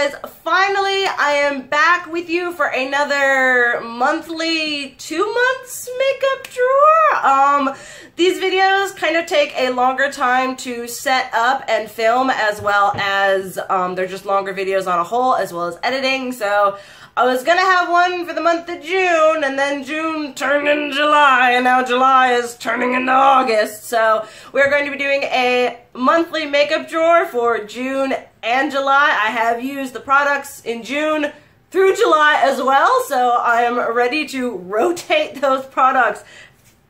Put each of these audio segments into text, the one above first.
guys, finally I am back with you for another monthly 2 months makeup drawer. These videos kind of take a longer time to set up and film, as well as they're just longer videos on a whole, as well as editing. So I was gonna have one for the month of June, and then June turned into July, and now July is turning into August. So we're going to be doing a monthly makeup drawer for June and July. I have used the products in June through July as well, so I am ready to rotate those products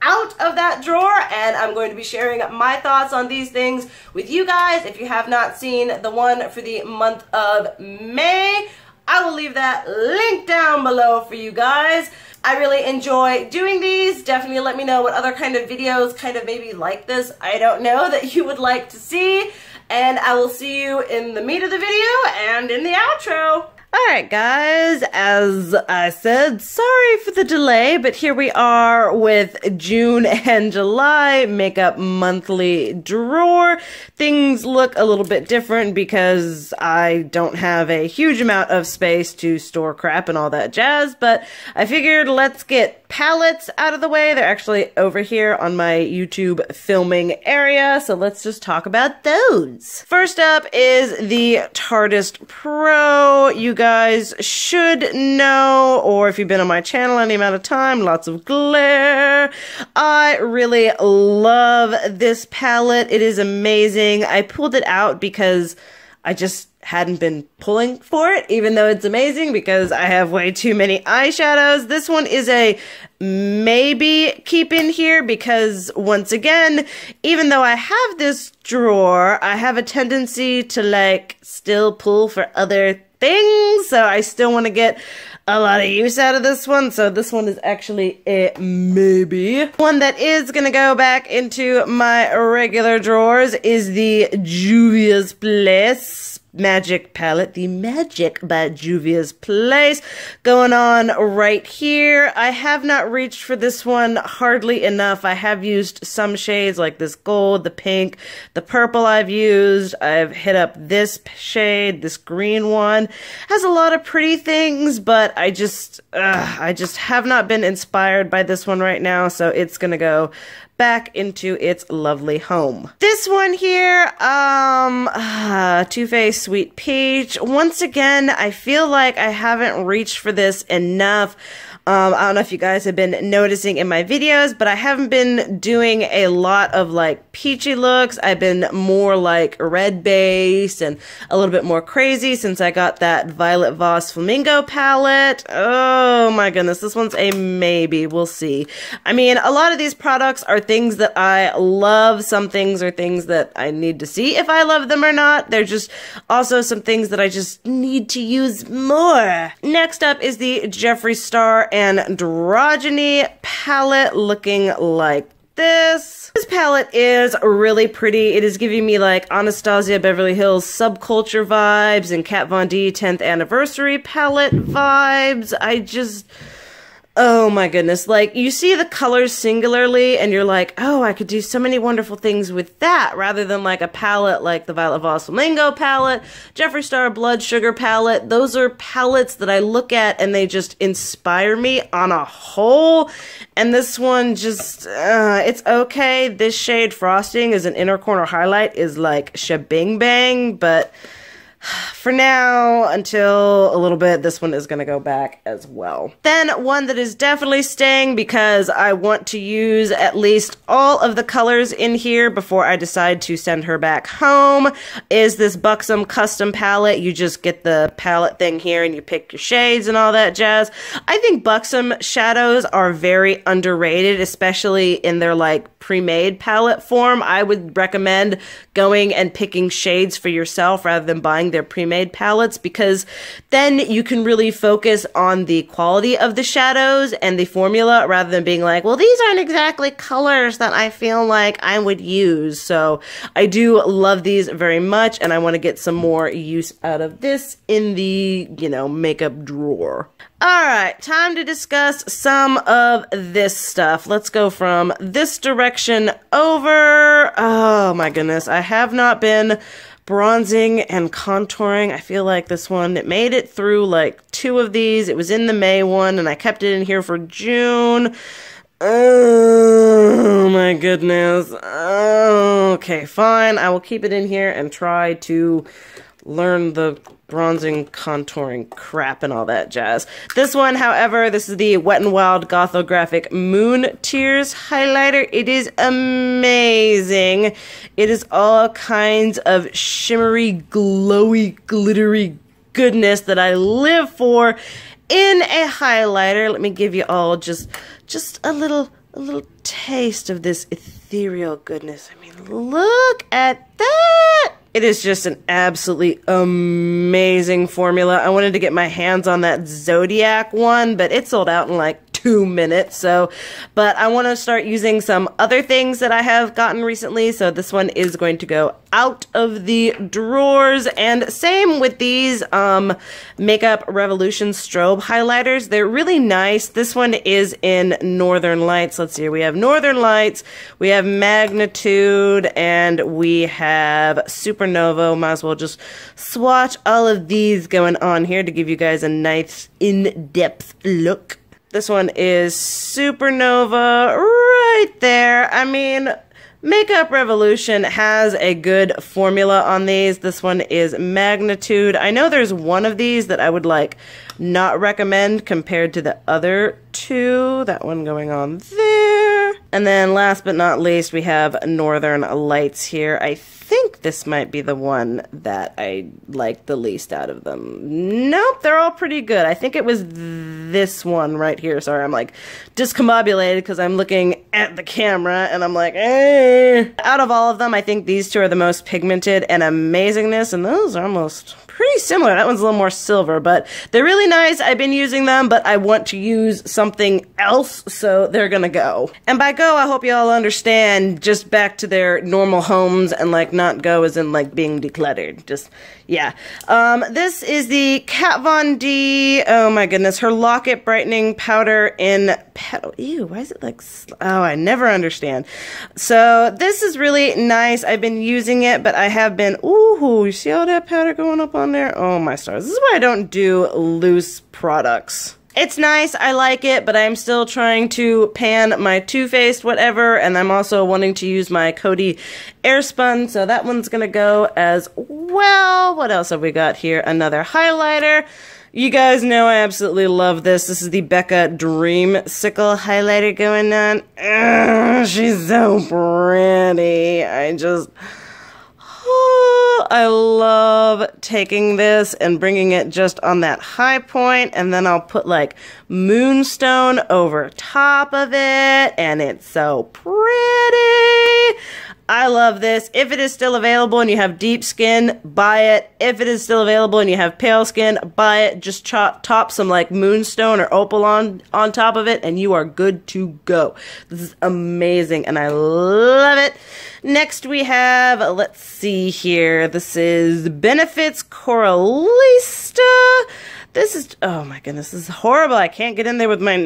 out of that drawer, and I'm going to be sharing my thoughts on these things with you guys. If you have not seen the one for the month of May, I will leave that link down below for you guys. I really enjoy doing these. Definitely let me know what other kind of videos kind of maybe like this, I don't know, that you would like to see. And I will see you in the meat of the video and in the outro. Alright guys, as I said, sorry for the delay, but here we are with June and July makeup monthly drawer. Things look a little bit different because I don't have a huge amount of space to store crap and all that jazz, but I figured let's get palettes out of the way. They're actually over here on my YouTube filming area, so let's just talk about those. First up is the Tartist Pro. You guys should know, or if you've been on my channel any amount of time, lots of glare. I really love this palette. It is amazing. I pulled it out because I just hadn't been pulling for it, even though it's amazing because I have way too many eyeshadows. This one is a maybe keep in here because, once again, even though I have this drawer, I have a tendency to like still pull for other things, so I still want to get a lot of use out of this one, so this one is actually a maybe. One that is gonna go back into my regular drawers is the Juvia's Place Magic palette, the Magic by Juvia's Place, going on right here. I have not reached for this one hardly enough. I have used some shades like this gold, the pink, the purple I've used. I've hit up this shade, this green one. Has a lot of pretty things, but I just have not been inspired by this one right now, so it's gonna go back into its lovely home. This one here, Too Faced Sweet Peach. Once again, I feel like I haven't reached for this enough. I don't know if you guys have been noticing in my videos, but I haven't been doing a lot of like peachy looks. I've been more like red base and a little bit more crazy since I got that Violet Voss Flamingo palette. Oh my goodness, this one's a maybe. We'll see. I mean, a lot of these products are things that I love. Some things are things that I need to see if I love them or not. They're just also some things that I just need to use more. Next up is the Jeffree Star Androgyny palette, looking like this. This palette is really pretty. It is giving me like Anastasia Beverly Hills subculture vibes and Kat Von D 10th anniversary palette vibes. Oh my goodness, like, you see the colors singularly and you're like, oh, I could do so many wonderful things with that, rather than like a palette like the Violet Voss Flamingo palette, Jeffree Star Blood Sugar palette. Those are palettes that I look at and they just inspire me on a whole, and this one just, it's okay. This shade Frosting as an inner corner highlight is like shabing bang, but for now, until a little bit, this one is going to go back as well. Then one that is definitely staying because I want to use at least all of the colors in here before I decide to send her back home is this Buxom Custom palette. You just get the palette thing here and you pick your shades and all that jazz. I think Buxom shadows are very underrated, especially in their like pre-made palette form. I would recommend going and picking shades for yourself rather than buying their pre-made palettes, because then you can really focus on the quality of the shadows and the formula rather than being like, well, these aren't exactly colors that I feel like I would use. So I do love these very much, and I want to get some more use out of this in the, you know, makeup drawer. Alright, time to discuss some of this stuff. Let's go from this direction over. Oh my goodness, I have not been bronzing and contouring. I feel like this one, it made it through like 2 of these. It was in the May one, and I kept it in here for June. Oh my goodness. Okay, fine. I will keep it in here and try to learn the bronzing, contouring crap and all that jazz. This one, however, this is the Wet n Wild Gothographic Moon Tears highlighter. It is amazing. It is all kinds of shimmery, glowy, glittery goodness that I live for in a highlighter. Let me give you all just a little taste of this ethereal goodness. I mean, look at that! It is just an absolutely amazing formula. I wanted to get my hands on that Zodiac one, but it sold out in like 2 minutes. But I want to start using some other things that I have gotten recently. So this one is going to go out of the drawers. And same with these Makeup Revolution strobe highlighters. They're really nice. This one is in Northern Lights. Let's see here. We have Northern Lights, we have Magnitude, and we have Supernova. Might as well just swatch all of these going on here to give you guys a nice in-depth look. This one is Supernova right there. I mean, Makeup Revolution has a good formula on these. This one is Magnitude. I know there's one of these that I would like not recommend compared to the other 2. That one going on there. And then last but not least, we have Northern Lights here. I think this might be the one that I like the least out of them. Nope, they're all pretty good. I think it was this one right here. Sorry, I'm like discombobulated because I'm looking at the camera and I'm like, eh. Out of all of them, I think these 2 are the most pigmented and amazingness, and those are almost pretty similar. That one's a little more silver, but they're really nice. I've been using them, but I want to use something else, so they're gonna go. And by go, I hope you all understand just back to their normal homes, and like not go as in like being decluttered. Just, yeah. This is the Kat Von D, oh my goodness, her Lock-It Brightening Powder in Petal. Ew, why is it like, oh, I never understand. So this is really nice. I've been using it, but I have been, ooh, you see all that powder going up on there? Oh my stars. This is why I don't do loose products. It's nice, I like it, but I'm still trying to pan my Too Faced whatever, and I'm also wanting to use my Coty Airspun, so that one's gonna go as well. What else have we got here? Another highlighter. You guys know I absolutely love this. This is the Becca Dreamsicle highlighter going on. Ugh, she's so pretty. I love taking this and bringing it just on that high point, and then I'll put like Moonstone over top of it, and it's so pretty. I love this. If it is still available and you have deep skin, buy it. If it is still available and you have pale skin, buy it. Just top some like Moonstone or Opal on top of it, and you are good to go. This is amazing, and I love it. Next we have, let's see here, this is Benefits Coralista. This is, oh my goodness, this is horrible. I can't get in there with my,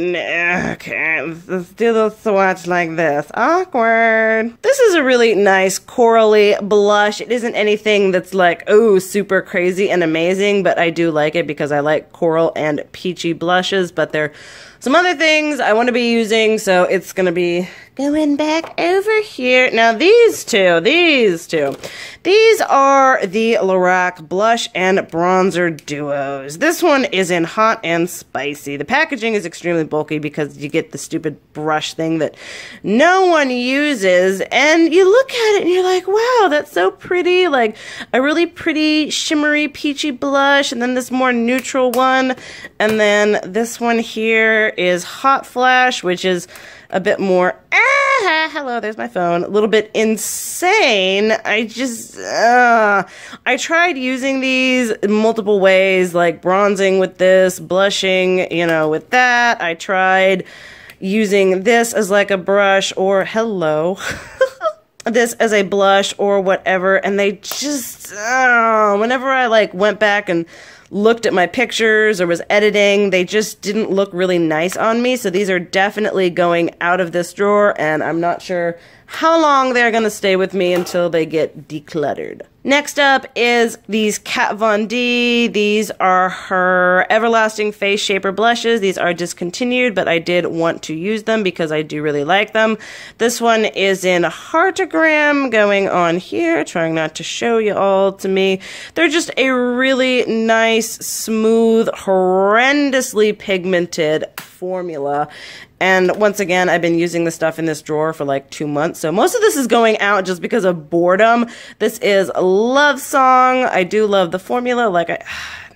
okay, let's do the swatch like this. Awkward. This is a really nice corally blush. It isn't anything that's like, oh, super crazy and amazing, but I do like it because I like coral and peachy blushes, but they're some other things I want to be using, so it's going to be going back over here. Now these two, these are the Lorac Blush and Bronzer Duos. This one is in Hot and Spicy. The packaging is extremely bulky because you get the stupid brush thing that no one uses, and you look at it and you're like, wow, that's so pretty. Like a really pretty shimmery peachy blush, and then this more neutral one, and then this one here is Hot Flash, which is a bit more, hello, there's my phone, a little bit insane. I tried using these in multiple ways, like bronzing with this, blushing, you know, with that. I tried using this as like a brush, or hello, this as a blush or whatever, and they just, whenever I like went back and looked at my pictures or was editing, they just didn't look really nice on me. So these are definitely going out of this drawer, and I'm not sure how long they're going to stay with me until they get decluttered. Next up is these Kat Von D. These are her Everlasting Face Shaper blushes. These are discontinued, but I did want to use them because I do really like them. This one is in Heartogram going on here, trying not to show you all to me. They're just a really nice, smooth, horrendously pigmented formula. And once again, I've been using the stuff in this drawer for like 2 months. So most of this is going out just because of boredom. This is a love song. I do love the formula.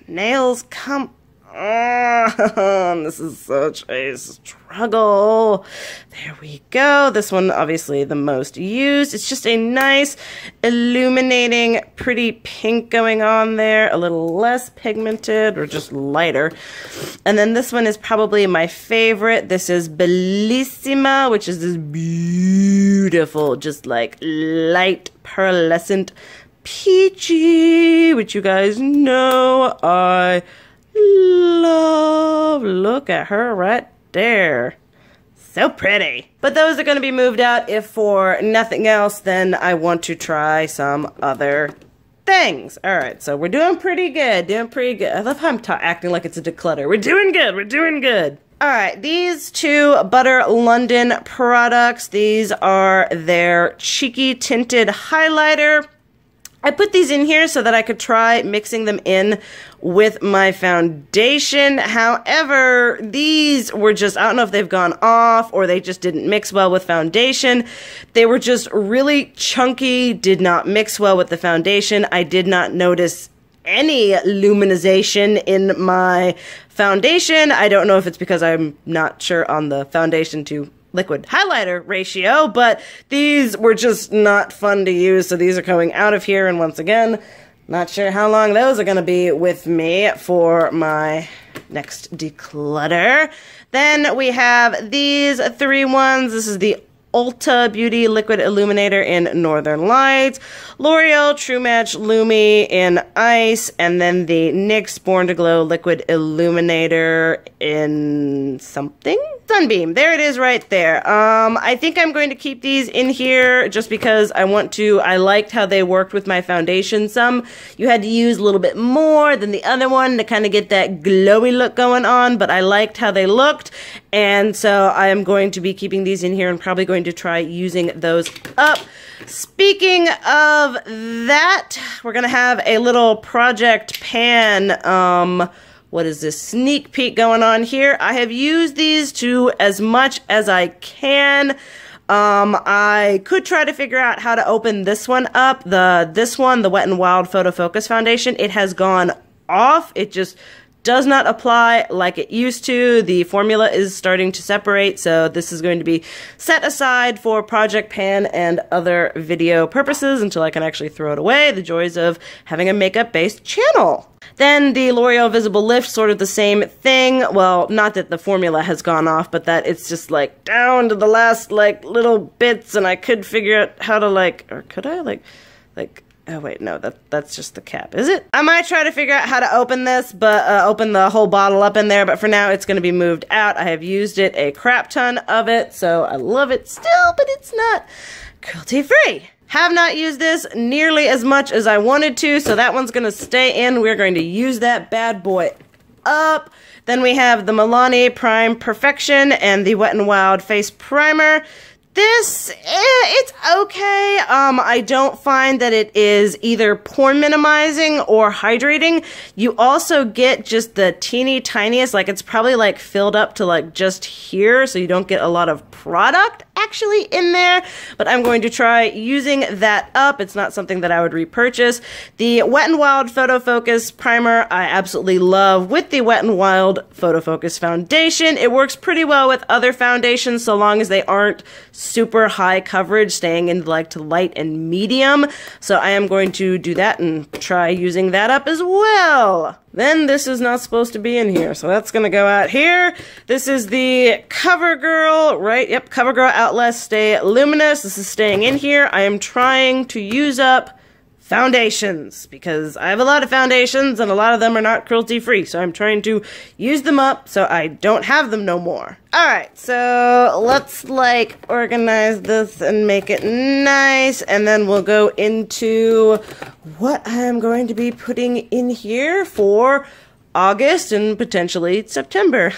Nails, come on. This is such a struggle. There we go. This one, obviously the most used. It's just a nice, illuminating, pretty pink going on there. A little less pigmented or just lighter. And then this one is probably my favorite. This is Bellissima, which is this beautiful, just like light, pearlescent peachy, which you guys know I love. Look at her right there. So pretty. But those are going to be moved out if for nothing else, then I want to try some other things. Alright, so we're doing pretty good. I love how I'm acting like it's a declutter. We're doing good. Alright, these two Butter London products. These are their Cheeky Tinted Highlighter. I put these in here so that I could try mixing them in with my foundation. However, these were just, I don't know if they've gone off or they just didn't mix well with foundation. They were just really chunky, did not mix well with the foundation. I did not notice any luminization in my foundation. I don't know if it's because I'm not sure on the foundation to liquid highlighter ratio, but these were just not fun to use, so these are coming out of here, and once again, not sure how long those are going to be with me for my next declutter. Then we have these three ones. This is the Ulta Beauty Liquid Illuminator in Northern Lights, L'Oreal True Match Lumi in Ice, and then the NYX Born to Glow Liquid Illuminator in something? Sunbeam. There it is right there. I think I'm going to keep these in here just because I liked how they worked with my foundation some. You had to use a little bit more than the other one to kind of get that glowy look going on, but I liked how they looked, and so I am going to be keeping these in here and probably going to try using those up. Speaking of that, we're going to have a little Project Pan, what is this, sneak peek going on here. I have used these to as much as I can. I could try to figure out how to open this one up. This one, the Wet n Wild Photo Focus Foundation, it has gone off. It just does not apply like it used to. The formula is starting to separate, so this is going to be set aside for Project Pan and other video purposes until I can actually throw it away. The joys of having a makeup-based channel. Then the L'Oreal Visible Lift, sort of the same thing. Well, not that the formula has gone off, but that it's just like down to the last like little bits, and I could figure out how to or could I oh wait, no, that's just the cap, is it? I might try to figure out how to open this, but open the whole bottle up in there, but for now it's going to be moved out. I have used it a crap ton of it, so I love it still, but it's not cruelty-free. Have not used this nearly as much as I wanted to, so that one's going to stay in. We're going to use that bad boy up. Then we have the Milani Prime Perfection and the Wet n Wild Face Primer. This, it's okay. I don't find that it is either pore minimizing or hydrating. You also get just the teeny tiniest, like it's probably like filled up to like just here, so you don't get a lot of product actually in there, but I'm going to try using that up. It's not something that I would repurchase. The Wet n Wild Photo Focus Primer I absolutely love with the Wet n Wild Photo Focus Foundation. It works pretty well with other foundations so long as they aren't super high coverage, staying in like to light and medium. So I am going to do that and try using that up as well. Then this is not supposed to be in here, so that's gonna go out here. This is the CoverGirl, right? Yep, CoverGirl Outlast Stay Luminous. This is staying in here. I am trying to use up foundations, because I have a lot of foundations and a lot of them are not cruelty-free, so I'm trying to use them up so I don't have them no more. Alright, so let's like organize this and make it nice, and then we'll go into what I'm going to be putting in here for August and potentially September.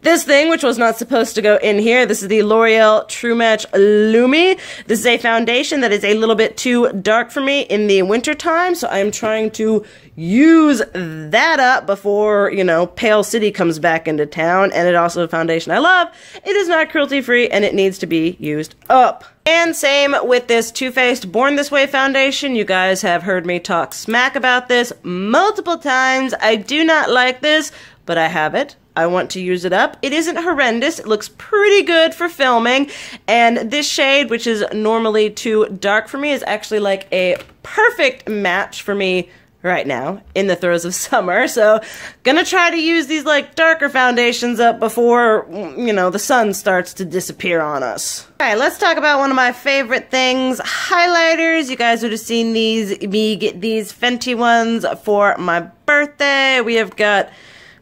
This thing, which was not supposed to go in here, this is the L'Oreal True Match Lumi. This is a foundation that is a little bit too dark for me in the winter time, so I'm trying to use that up before, you know, Pale City comes back into town, and it also a foundation I love. It is not cruelty-free, and it needs to be used up. And same with this Too Faced Born This Way foundation. You guys have heard me talk smack about this multiple times. I do not like this, but I have it. I want to use it up. It isn't horrendous. It looks pretty good for filming. And this shade, which is normally too dark for me, is actually like a perfect match for me right now in the throes of summer. So gonna try to use these like darker foundations up before, you know, the sun starts to disappear on us. Alright, let's talk about one of my favorite things, highlighters. You guys would have seen me get these Fenty ones for my birthday. We have got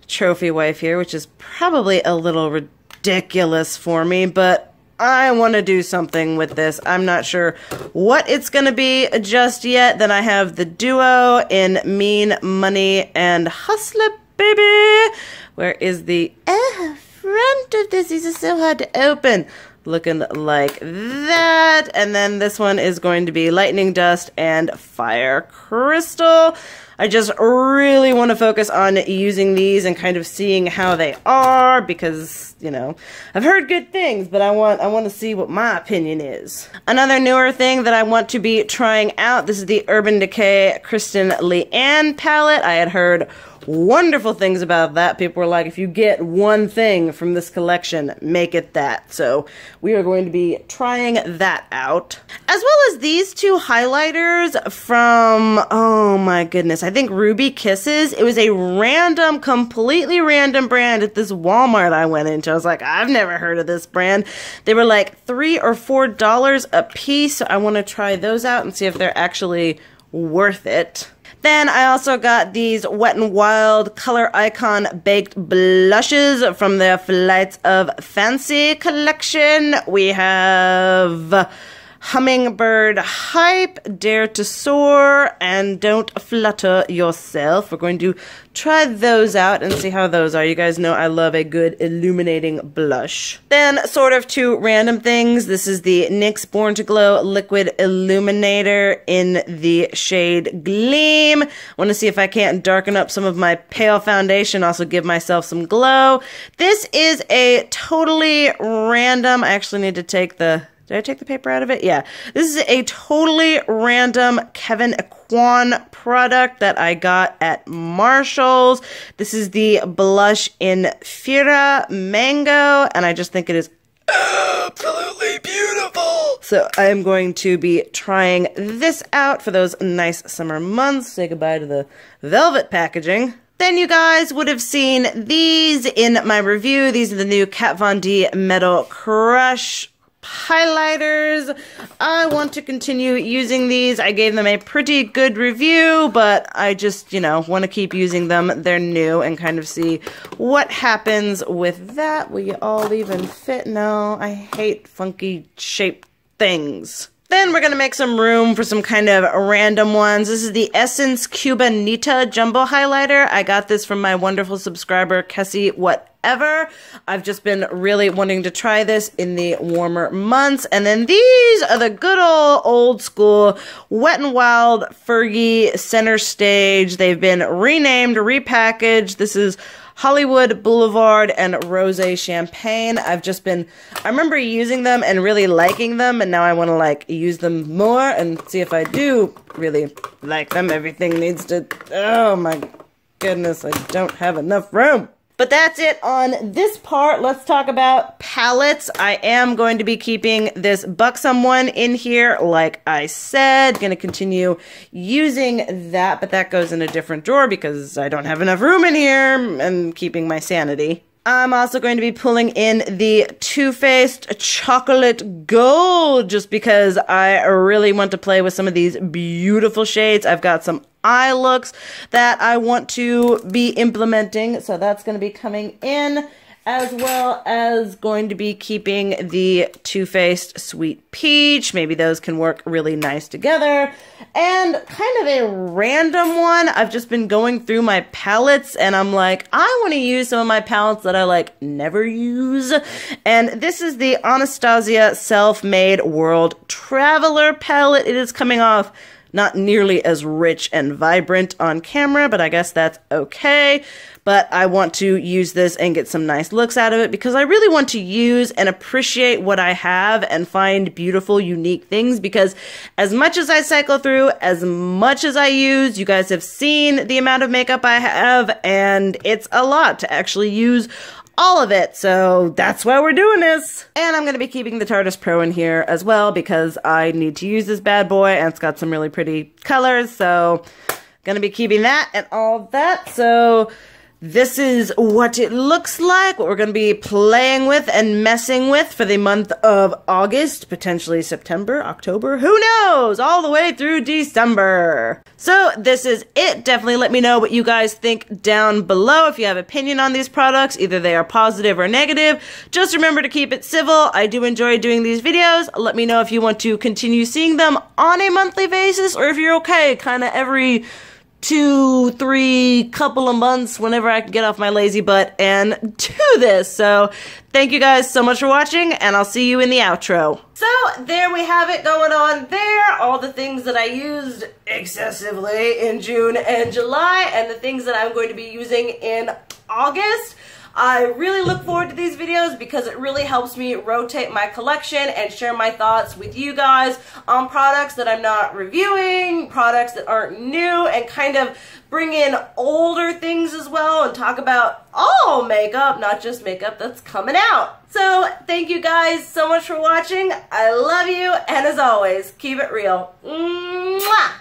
Trophy Wife here, which is probably a little ridiculous for me, but I want to do something with this. I'm not sure what it's going to be just yet. Then I have the Duo in Mean Money and Hustler, baby. Where is the front of this? These are so hard to open. Looking like that. And then this one is going to be Lightning Dust and Fire Crystal. I just really want to focus on using these and kind of seeing how they are, because, you know, I've heard good things, but I want to see what my opinion is. Another newer thing that I want to be trying out, this is the Urban Decay Kristen Leanne palette. I had heard wonderful things about that. People were like, if you get one thing from this collection, make it that. So we are going to be trying that out. As well as these two highlighters from, oh my goodness, I think Ruby Kisses. It was a random, completely random brand at this Walmart I went into. I was like, I've never heard of this brand. They were like $3 or $4 a piece. So I want to try those out and see if they're actually worth it. Then I also got these Wet n Wild Color Icon Baked Blushes from their Flights of Fancy collection. We have Hummingbird Hype, Dare to Soar, and Don't Flutter Yourself. We're going to try those out and see how those are. You guys know I love a good illuminating blush. Then sort of two random things. This is the NYX Born to Glow Liquid Illuminator in the shade Gleam. I want to see if I can't darken up some of my pale foundation, also give myself some glow. This is a totally random, I actually need to take the, did I take the paper out of it? Yeah. This is a totally random Kevyn Aucoin product that I got at Marshall's. This is the blush in Fira Mango, and I just think it is absolutely beautiful. So I am going to be trying this out for those nice summer months. Say goodbye to the velvet packaging. Then you guys would have seen these in my review. These are the new Kat Von D Metal Crush highlighters. I want to continue using these. I gave them a pretty good review, but I just, you know, want to keep using them. They're new and kind of see what happens with that. Will you all even fit? No, I hate funky shaped things. Then we're going to make some room for some kind of random ones. This is the Essence Cubanita Jumbo Highlighter. I got this from my wonderful subscriber, Kessie Whatever. I've just been really wanting to try this in the warmer months. And then these are the good old school Wet n Wild Fergie Center Stage. They've been renamed, repackaged. This is Hollywood Boulevard and Rosé Champagne. I remember using them and really liking them, and now I want to like use them more and see if I do really like them. Everything needs to, oh my goodness, I don't have enough room. But that's it on this part. Let's talk about palettes. I am going to be keeping this Buxom one in here, like I said. Going to continue using that, but that goes in a different drawer because I don't have enough room in here and keeping my sanity. I'm also going to be pulling in the Too Faced Chocolate Gold just because I really want to play with some of these beautiful shades. I've got some eye looks that I want to be implementing, so that's going to be coming in, as well as going to be keeping the Too Faced Sweet Peach. Maybe those can work really nice together. And kind of a random one, I've just been going through my palettes and I'm like, I want to use some of my palettes that I like never use. And this is the Anastasia Self-Made World Traveler palette. It is coming off not nearly as rich and vibrant on camera, but I guess that's okay. But I want to use this and get some nice looks out of it because I really want to use and appreciate what I have and find beautiful, unique things, because as much as I cycle through, as much as I use, you guys have seen the amount of makeup I have, and it's a lot to actually use all of it, so that's why we're doing this. And I'm going to be keeping the Tarteist Pro in here as well because I need to use this bad boy and it's got some really pretty colors, so going to be keeping that and all that. So this is what it looks like, what we're going to be playing with and messing with for the month of August, potentially September, October, who knows, all the way through December. So this is it. Definitely let me know what you guys think down below. If you have opinion on these products, either they are positive or negative, just remember to keep it civil. I do enjoy doing these videos. Let me know if you want to continue seeing them on a monthly basis or if you're okay kind of every 2, 3 couple of months whenever I can get off my lazy butt and do this. So thank you guys so much for watching, and I'll see you in the outro. So there we have it going on there. All the things that I used excessively in June and July, and the things that I'm going to be using in August. I really look forward to these videos because it really helps me rotate my collection and share my thoughts with you guys on products that I'm not reviewing, products that aren't new, and kind of bring in older things as well and talk about all makeup, not just makeup that's coming out. So thank you guys so much for watching. I love you, and as always, keep it real. Mwah!